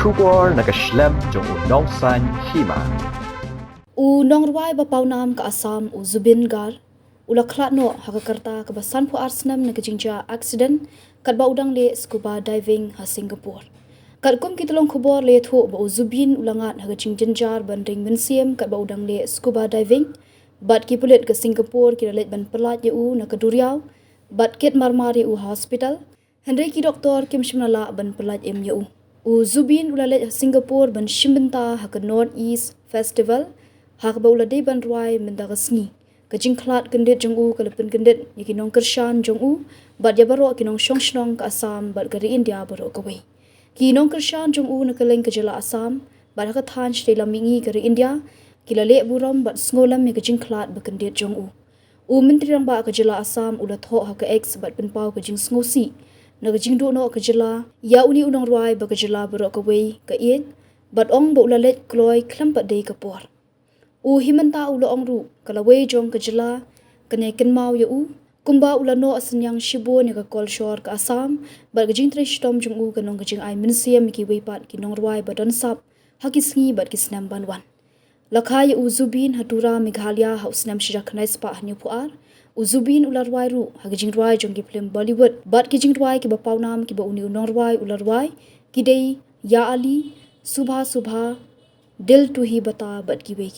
Shubor nakaslem jong unong san Hima. Nongrwai ba Pawnam ka Assam Zubeen Garg ula Khlad no hakakarta ka basan po Arsenam nakajingja accident kat ba udang le scuba diving ha Singapore. Kat kum kitulong khubor le tho ba Zubeen ulangat hakajing jenjar banding mensiam kat ba udang le scuba diving bat kipulet ke Singapore kiralet ban pelat ye na kaduriau bat kit marmari hospital Henry ki doktor kim shimnala ban pelat em ye Zubeen ulalet Singapore ban shimbenta ha North East Festival hak ba ulade ban ruai mendagasni kajing Khlad Kyndit jong kalapin Kyndit yakinong kershan jong bat ya baro kinong shongshnong ka Assam bat gari India baro kawai kinong kershan jong nakaleng kajala Assam bat ka than shtela mingi gari India kilale buram bat sngolam kajing Khlad ba Kyndit jong mentri rang ba kajala Assam ula tho ha ka ex bat penpau kajing sngosi nagajing do no kajala ya uni unong ruai ba kajala baro kawai ka ien bat ong ba ulalet kloi klampat dei kapor himanta ula ongru kalaway jong kajala kane kenmau ya kumba ula no asanyang shibo ni ka kolshor ka Assam bat gajing trish tom jong kanong gajing ai minsiam ki weipat ki Nongrwai badon sap hakisngi bat kisnam banwan lakhai Zubeen hatura Meghalaya hausnam shirak nais pa hanyu puar Zubeen ularwai ru hagajing rwai jong ki film Bollywood bat kijing rwai ki ba Pawnam ki ba uni Nongrwai ularwai ki dei ya ali subha subha dil tu hi bata bat ki wei